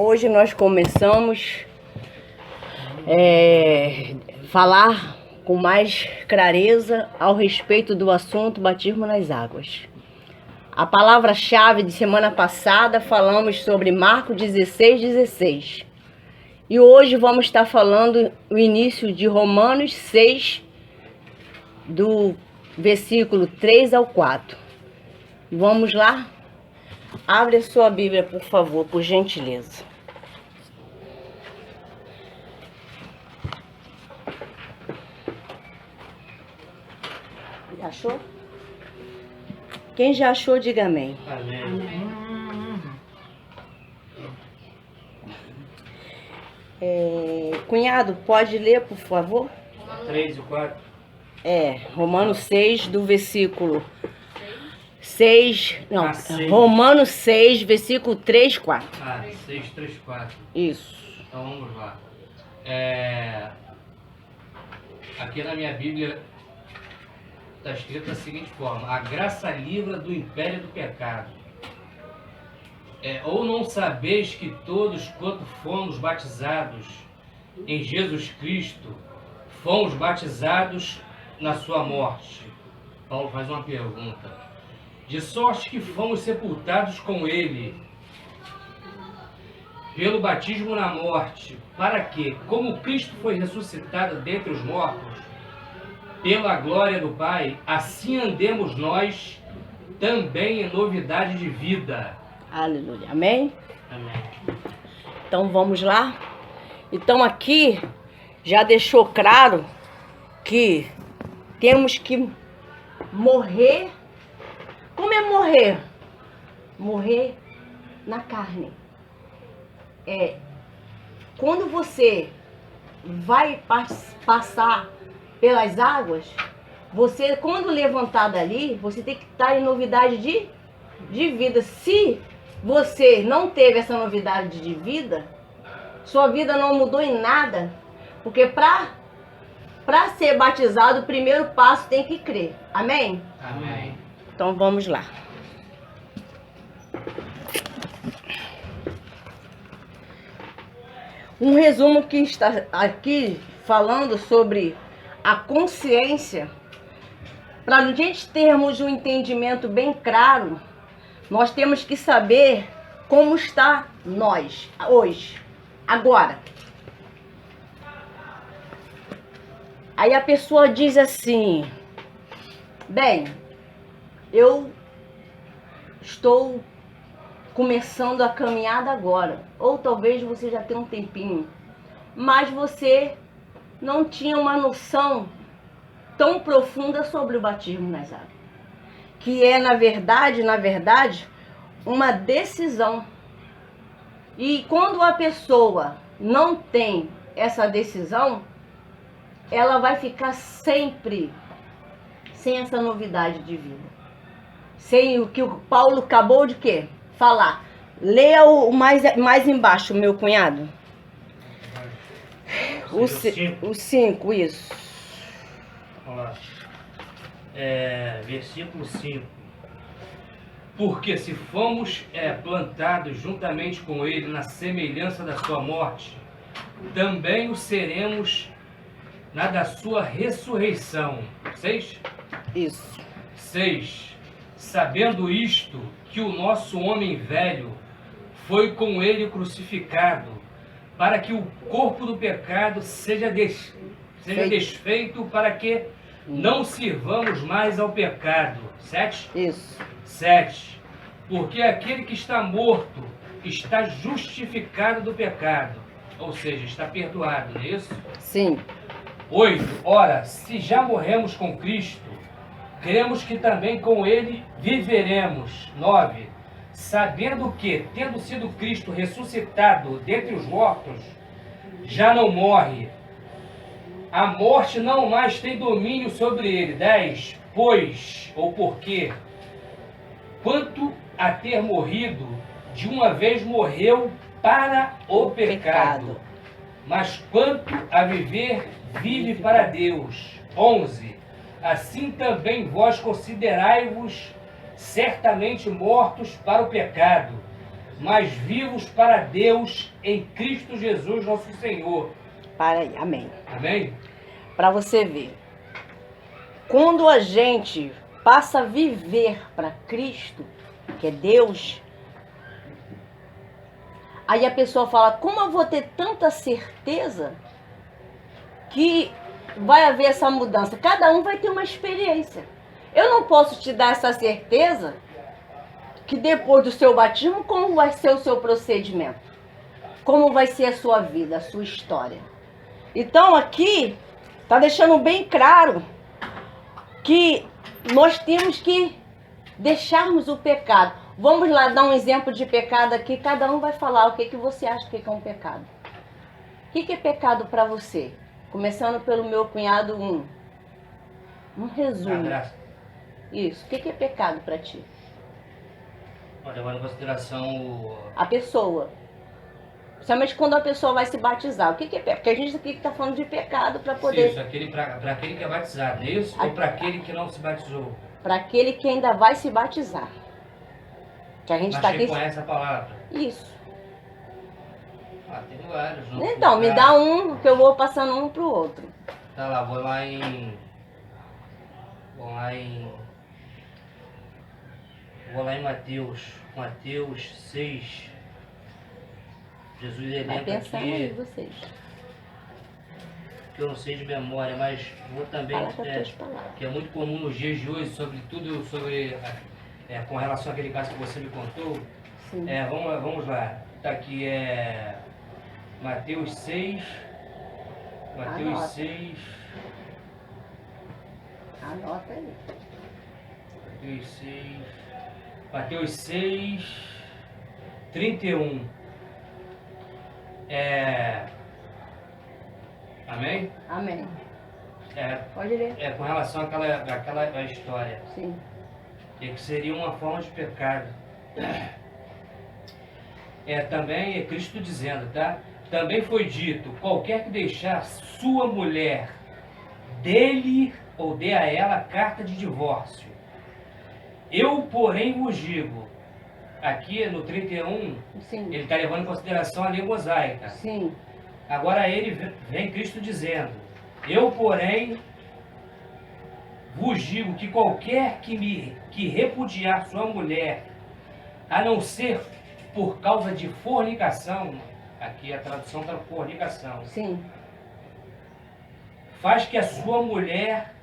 Hoje nós começamos falar com mais clareza ao respeito do assunto batismo nas águas. A palavra-chave de semana passada falamos sobre Marcos 16:16. E hoje vamos estar falando o início de Romanos 6, do versículo 3 ao 4. Vamos lá? Abre a sua Bíblia, por favor, por gentileza. Já achou? Quem já achou, diga amém. Amém. Cunhado, pode ler, por favor? 3 e 4. Romanos 6, do versículo 6. Não, 6. Romanos 6, versículo 3, 4. 6, 3, 4. Isso. Então vamos lá. Aqui na minha Bíblia está escrito da seguinte forma: a graça livra do império do pecado. Ou não sabeis que todos quanto fomos batizados em Jesus Cristo, fomos batizados na sua morte? Paulo faz uma pergunta. De sorte que fomos sepultados com ele pelo batismo na morte, para que, como Cristo foi ressuscitado dentre os mortos, pela glória do Pai, assim andemos nós também em novidade de vida. Aleluia. Amém? Amém. Então vamos lá. Então aqui já deixou claro que temos que morrer. Como é morrer? Morrer na carne. Quando você vai passar pelas águas, você, quando levantar dali, você tem que estar em novidade de vida. Se você não teve essa novidade de vida, sua vida não mudou em nada, porque para ser batizado, o primeiro passo tem que crer. Amém? Amém. Então vamos lá. Um resumo que está aqui falando sobre a consciência. Para a gente termos um entendimento bem claro, nós temos que saber como está nós hoje, agora. Aí a pessoa diz assim: bem, eu estou começando a caminhada agora, ou talvez você já tenha um tempinho, mas você não tinha uma noção tão profunda sobre o batismo nas águas, que é na verdade, uma decisão. E quando a pessoa não tem essa decisão, ela vai ficar sempre sem essa novidade de vida. Sem o que o Paulo acabou de quê? Falar. Leia o mais embaixo, meu cunhado. O 5, isso. Vamos lá. Versículo 5. Porque se fomos plantados juntamente com ele na semelhança da sua morte, também o seremos na da sua ressurreição. 6? Isso. 6. Sabendo isto, que o nosso homem velho foi com ele crucificado, para que o corpo do pecado seja desfeito, para que não sirvamos mais ao pecado. 7? Isso. 7. Porque aquele que está morto está justificado do pecado, ou seja, está perdoado, não é isso? Sim. 8. Ora, se já morremos com Cristo, cremos que também com ele viveremos. 9. Sabendo que, tendo sido Cristo ressuscitado dentre os mortos, já não morre, a morte não mais tem domínio sobre ele. 10. Pois, ou porque, quanto a ter morrido, de uma vez morreu para o pecado, mas quanto a viver, vive para Deus. 11. Assim também vós considerai-vos certamente mortos para o pecado, mas vivos para Deus em Cristo Jesus, nosso Senhor. Para aí, amém. Amém? Para você ver. Quando a gente passa a viver para Cristo, que é Deus, aí a pessoa fala, como eu vou ter tanta certeza que vai haver essa mudança? Cada um vai ter uma experiência. Eu não posso te dar essa certeza que depois do seu batismo, como vai ser o seu procedimento? Como vai ser a sua vida, a sua história? Então aqui está deixando bem claro que nós temos que deixarmos o pecado. Vamos lá dar um exemplo de pecado aqui. Cada um vai falar o que você acha que é um pecado. O que é pecado para você? Começando pelo meu cunhado, um resumo. Isso. O que é pecado para ti? Levando em consideração a pessoa. Principalmente quando a pessoa vai se batizar. O que é pecado? Porque a gente aqui está falando de pecado para poder... Isso, para aquele que é batizado, não é isso? Ou para aquele que não se batizou? Para aquele que ainda vai se batizar. Que a gente está aqui... conhece a palavra? Isso. Tem vários. Então, me dá um, que eu vou passando um para o outro. Tá lá, vou lá em Mateus 6. Jesus elenca aqui, aí, vocês. que eu não sei de memória, mas vou também, que é muito comum nos dias de hoje, sobretudo com relação àquele caso que você me contou. Sim. Vamos lá. Tá aqui, Mateus 6. Mateus 6. Anota aí. Mateus 6, 31. Amém? Amém. Pode ler. Com relação àquela história. Sim. Que seria uma forma de pecado. Também é Cristo dizendo, tá? Também foi dito, qualquer que deixar sua mulher, dele ou dê a ela carta de divórcio. Eu, porém, vos digo, aqui no 31, sim, ele está levando em consideração a lei mosaica. Sim. Agora ele vem Cristo dizendo, eu, porém, vos digo que qualquer que repudiar sua mulher, a não ser por causa de fornicação, aqui a tradução está fornicação, sim, faz que a sua mulher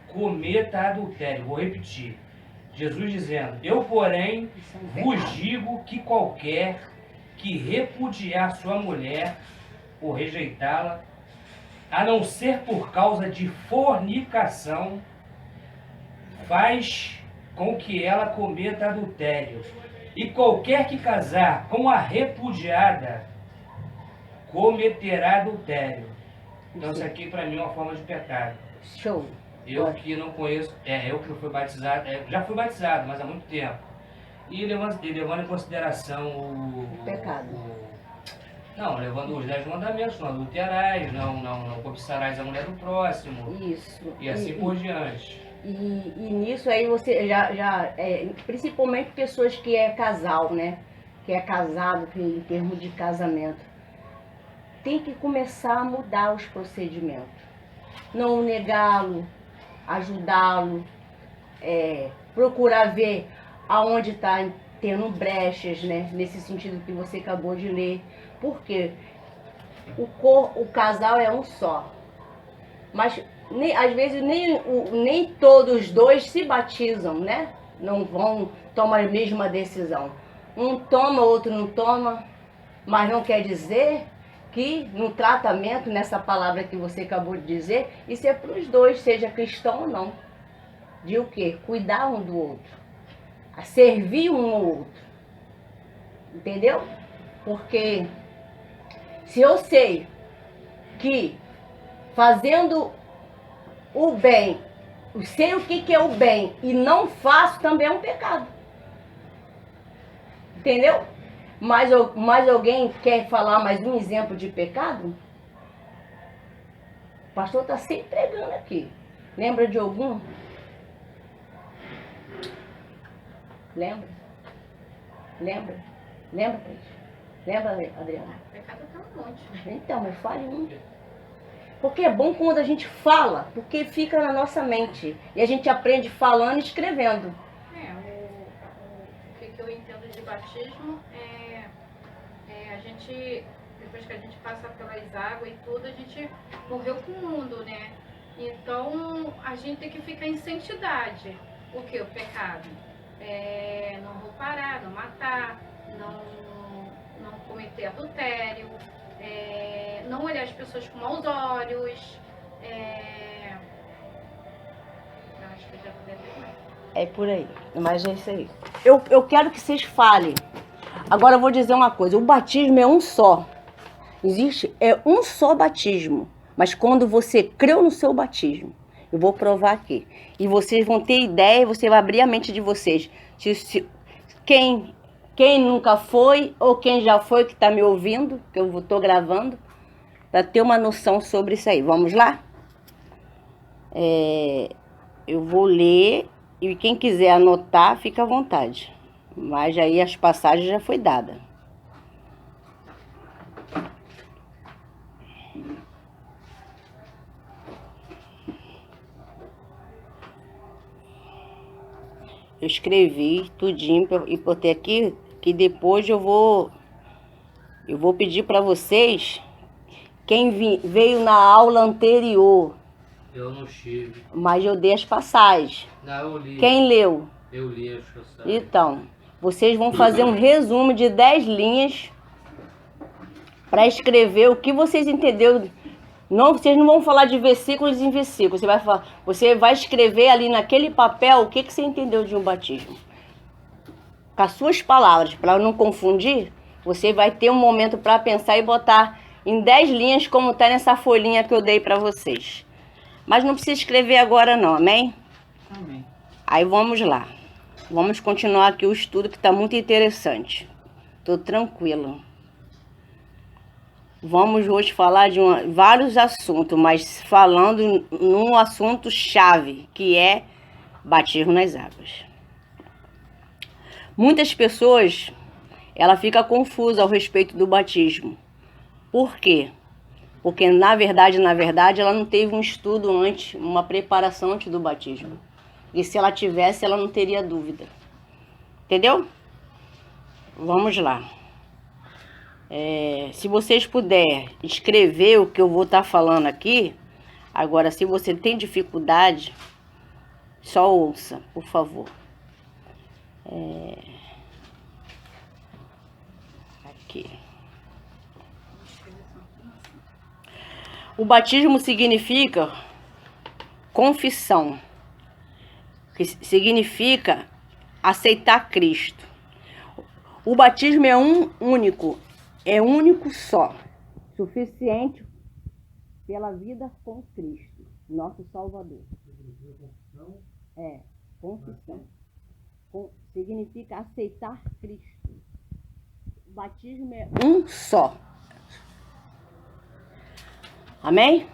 cometa adultério. Vou repetir. Jesus dizendo, eu, porém, vos digo que qualquer que repudiar sua mulher ou rejeitá-la, a não ser por causa de fornicação, faz com que ela cometa adultério. E qualquer que casar com a repudiada, cometerá adultério. Então isso aqui para mim é uma forma de pecado. Show. Eu que não conheço, eu que não fui batizado, já fui batizado, mas há muito tempo. E levando em consideração o pecado. Não, levando os 10 mandamentos, não adulterarás, não cobiçarás a mulher do próximo. Isso. E assim por diante. E nisso aí você principalmente pessoas que é casal, né? Que é casado, que em termos de casamento, tem que começar a mudar os procedimentos. Não negá-lo, ajudá-lo, procurar ver aonde está tendo brechas, né? Nesse sentido que você acabou de ler. Porque o casal é um só. Mas às vezes nem todos os dois se batizam, né? Não vão tomar a mesma decisão. Um toma, outro não toma, mas não quer dizer que no tratamento, nessa palavra que você acabou de dizer, isso é para os dois, seja cristão ou não. De o quê? Cuidar um do outro. A servir um ao outro. Entendeu? Porque se eu sei que fazendo o bem, eu sei o que é o bem e não faço, também é um pecado. Entendeu? Mais alguém quer falar mais um exemplo de pecado? O pastor está sempre pregando aqui. Lembra de algum? Lembra? Lembra, Cris? Lembra, Adriana? Pecado tem um monte. Então, mas fale um. Porque é bom quando a gente fala, porque fica na nossa mente. E a gente aprende falando e escrevendo. O que eu entendo de batismo é a gente, depois que a gente passa pelas águas e tudo, a gente morreu com o mundo, né? Então, a gente tem que ficar em santidade. O que? O pecado? Não roubar, não matar, não cometer adultério, não olhar as pessoas com maus olhos. Acho que já vou ter mais. É por aí, mas é isso aí. Eu quero que vocês falem. Agora eu vou dizer uma coisa, o batismo é um só. Existe, é um só batismo. Mas quando você creu no seu batismo, eu vou provar aqui. E vocês vão ter ideia, você vai abrir a mente de vocês. Quem nunca foi, ou quem já foi que está me ouvindo, que eu estou gravando, para ter uma noção sobre isso aí. Vamos lá? Eu vou ler, e quem quiser anotar, fica à vontade. Mas aí as passagens já foi dada. Eu escrevi tudinho e botei aqui, que depois eu vou pedir para vocês, quem veio na aula anterior. Eu não estive. Mas eu dei as passagens. Não, eu li. Quem leu? Eu li as passagens. Então, vocês vão fazer um resumo de 10 linhas para escrever o que vocês entenderam. Não, vocês não vão falar de versículos em versículos. Você vai escrever ali naquele papel o que você entendeu de um batismo. Com as suas palavras, para não confundir, você vai ter um momento para pensar e botar em 10 linhas, como está nessa folhinha que eu dei para vocês. Mas não precisa escrever agora não, amém? Amém. Aí vamos lá. Vamos continuar aqui o estudo que está muito interessante. Estou tranquila. Vamos hoje falar de vários assuntos, mas falando num assunto chave, que é batismo nas águas. Muitas pessoas, ela fica confusa ao respeito do batismo. Por quê? Porque na verdade, ela não teve um estudo antes, uma preparação antes do batismo. E se ela tivesse, ela não teria dúvida. Entendeu? Vamos lá. Se vocês puderem escrever o que eu vou estar falando aqui. Agora, se você tem dificuldade, só ouça, por favor. Aqui. O batismo significa confissão, que significa aceitar Cristo. O batismo é único só, suficiente pela vida com Cristo, nosso Salvador. Confissão. Significa aceitar Cristo. O batismo é um só. Amém?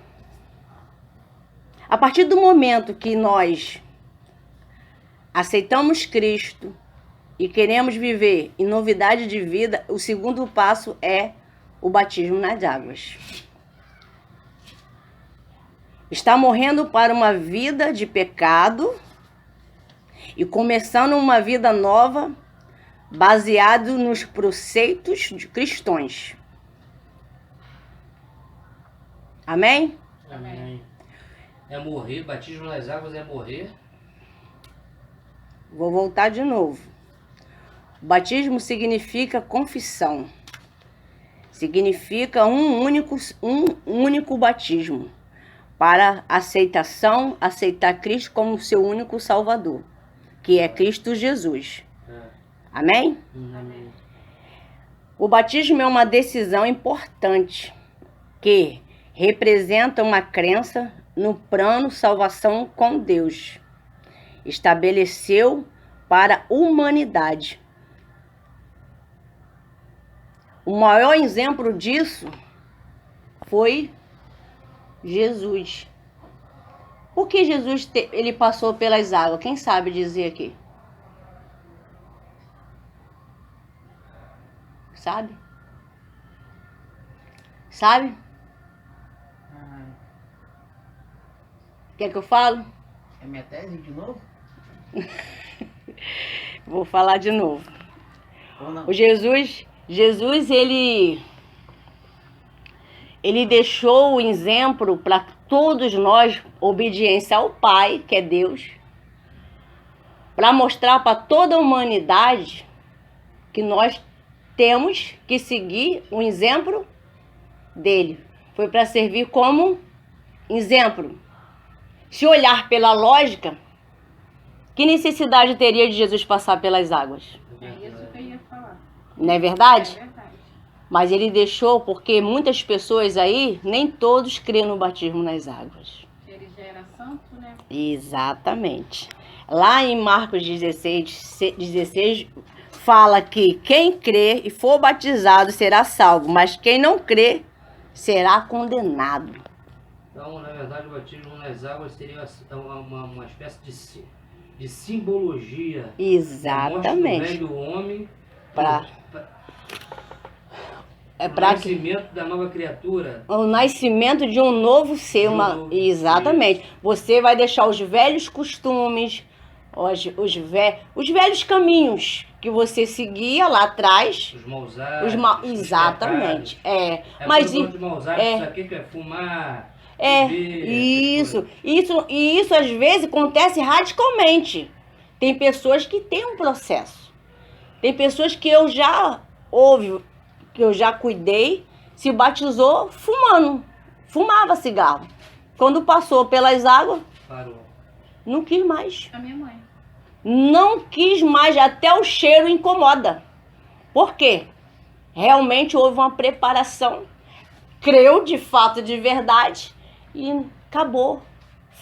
A partir do momento que nós aceitamos Cristo e queremos viver em novidade de vida, o segundo passo é o batismo nas águas. Está morrendo para uma vida de pecado e começando uma vida nova, baseado nos preceitos cristãos. Amém? Amém. É morrer, batismo nas águas é morrer. Vou voltar de novo. O batismo significa confissão. Significa um único batismo. Para aceitar Cristo como seu único Salvador, que é Cristo Jesus. Amém? Amém. O batismo é uma decisão importante que representa uma crença no plano salvação com Deus. Estabeleceu para a humanidade. O maior exemplo disso foi Jesus. Por que Jesus ele passou pelas águas? Quem sabe dizer aqui? sabe? Sabe? Quer que eu falo? É minha tese de novo? Vou falar de novo. Ou não? O Jesus, ele deixou o exemplo para todos nós, obediência ao Pai, que é Deus, para mostrar para toda a humanidade que nós temos que seguir o exemplo dele. Foi para servir como exemplo. Se olhar pela lógica, que necessidade teria de Jesus passar pelas águas? É isso que eu ia falar. Não é verdade? É verdade. Mas ele deixou porque muitas pessoas aí, nem todos creem no batismo nas águas. Ele já era santo, né? Exatamente. Lá em Marcos 16 fala que quem crê e for batizado será salvo, mas quem não crê será condenado. Então, na verdade, o batismo nas águas seria uma espécie de simbologia. Exatamente. Mostra o velho homem É o para que nascimento da nova criatura. o nascimento de um novo ser, exatamente. Você vai deixar os velhos costumes, os velhos caminhos que você seguia lá atrás. Os maus hábitos. Exatamente. É, Mas os maus hábitos, é. isso aqui que é fumar, beber, isso às vezes acontece radicalmente. Tem pessoas que têm um processo. Tem pessoas que eu já cuidei, se batizou fumando. Fumava cigarro. Quando passou pelas águas, parou. não quis mais. A minha mãe. Não quis mais, até o cheiro incomoda. Por quê? Realmente houve uma preparação, creu de fato, de verdade, e acabou.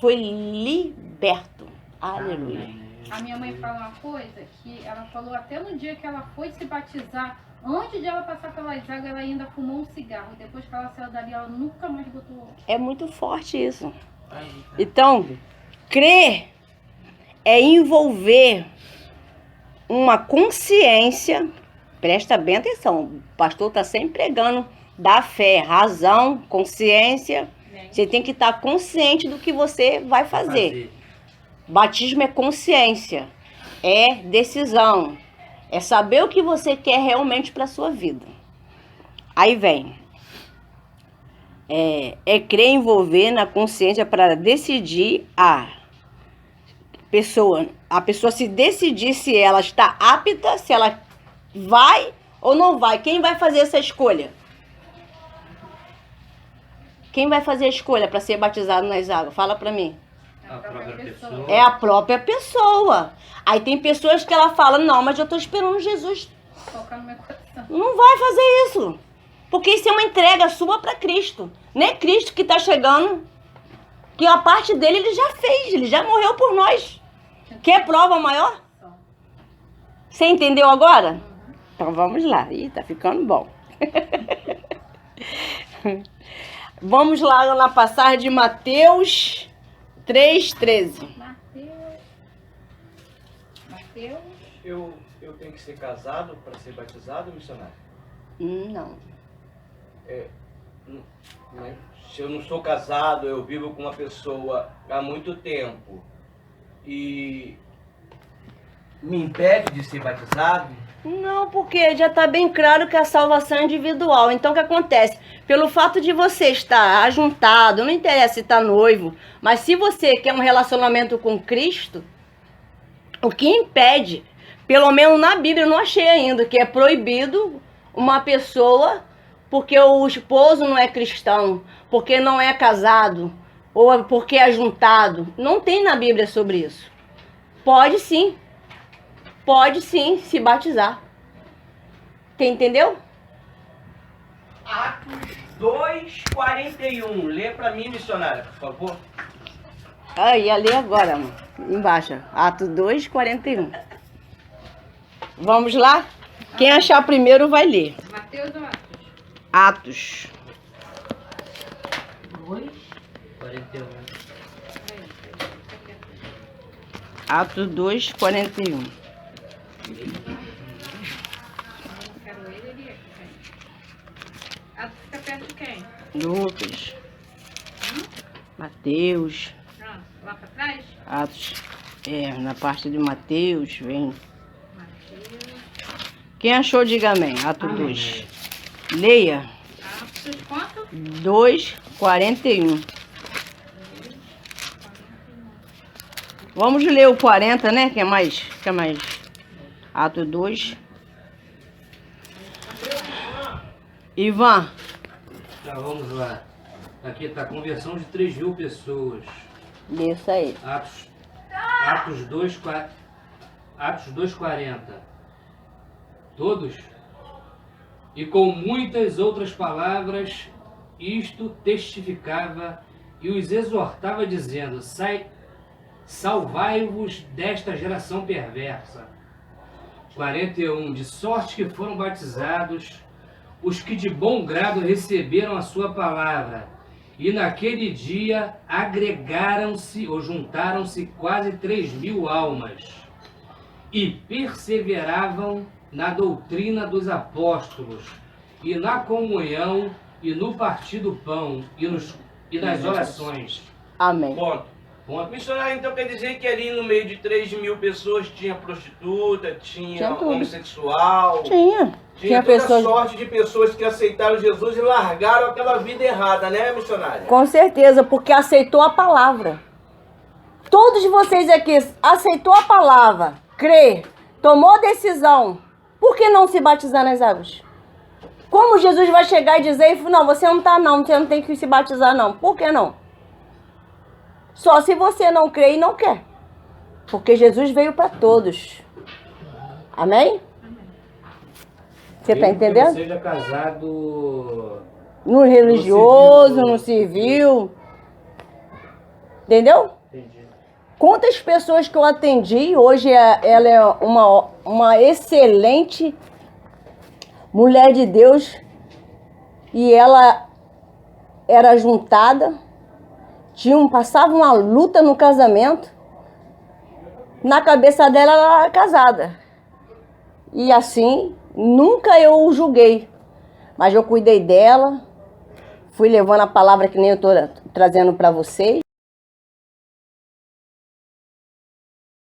Foi liberto. Aleluia. A minha mãe fala uma coisa que ela falou até no dia que ela foi se batizar, antes de ela passar pelas águas, ela ainda fumou um cigarro. Depois que ela saiu dali, ela nunca mais botou. É muito forte isso. Então, crer é envolver uma consciência, presta bem atenção, o pastor está sempre pregando da fé, razão, consciência. Você tem que estar consciente do que você vai fazer. Batismo é consciência, é decisão, é saber o que você quer realmente para a sua vida. Aí vem, crer envolver na consciência para decidir a pessoa se decidir se ela está apta, se ela vai ou não vai. Quem vai fazer essa escolha? Quem vai fazer a escolha para ser batizado nas águas? Fala para mim. A própria pessoa. É a própria pessoa. Aí tem pessoas que ela fala, não, mas eu estou esperando Jesus. Focar no meu coração. Não vai fazer isso. Porque isso é uma entrega sua para Cristo. Não é Cristo que está chegando. Que a parte dele ele já fez. Ele já morreu por nós. Quer prova maior? Você entendeu agora? Então vamos lá. Ih, tá ficando bom. Vamos lá na passagem de Mateus 3,13. Mateus. Eu tenho que ser casado para ser batizado, missionário? Não. Mas se eu não sou casado, eu vivo com uma pessoa há muito tempo e me impede de ser batizado? Não, porque já está bem claro que a salvação é individual. Então, o que acontece? Pelo fato de você estar ajuntado, não interessa se está noivo, mas se você quer um relacionamento com Cristo, o que impede, pelo menos na Bíblia eu não achei ainda, que é proibido uma pessoa, porque o esposo não é cristão, porque não é casado, ou porque é ajuntado. Não tem na Bíblia sobre isso. Pode sim se batizar. Entendeu? Atos 2:41. Lê para mim, missionária, por favor. Ia ler agora, mano. Embaixo. Atos 2:41. Vamos lá? Quem achar primeiro vai ler. Mateus ou Atos? Atos. 41. Atos 2:41. Eu não quero ele. Atos fica perto de quem? Lucas, Mateus, Pronto, lá pra trás? Atos, na parte de Mateus, vem. Mateus. Quem achou, diga amém. Atos Amém. 2. Leia. Atos quanto? 2:41. Vamos ler o 40, né? Que é mais. Atos 2. Ivan, Tá, vamos lá. Aqui está a conversão de 3.000 pessoas. lê isso aí. Atos 2:40. Todos? E com muitas outras palavras, isto testificava e os exortava, dizendo: salvai-vos desta geração perversa. 41. De sorte que foram batizados os que de bom grado receberam a sua palavra. E naquele dia agregaram-se ou juntaram-se quase 3.000 almas. E perseveravam na doutrina dos apóstolos, e na comunhão, e no partir do pão, e nas orações. Amém. Ponto. Missionário, então quer dizer que ali no meio de 3.000 pessoas tinha prostituta, tinha Tinha tudo. homossexual, Tinha tinha toda pessoas. sorte de pessoas que aceitaram Jesus e largaram aquela vida errada, né, missionário? Com certeza, porque aceitou a palavra. Todos vocês aqui aceitou a palavra, crê, tomou decisão. Por que não se batizar nas águas? Como Jesus vai chegar e dizer, não, você não tem que se batizar não. Por que não? Só se você não crê e não quer. Porque Jesus veio para todos. Amém? Você está Mesmo que entendendo? não seja casado. No religioso, civil, no civil. Entendeu? Entendi. Quantas pessoas que eu atendi, hoje ela é uma excelente mulher de Deus e ela era juntada, passava uma luta no casamento, na cabeça dela ela era casada. E assim, nunca eu julguei, mas eu cuidei dela, fui levando a palavra que nem eu estou trazendo para vocês.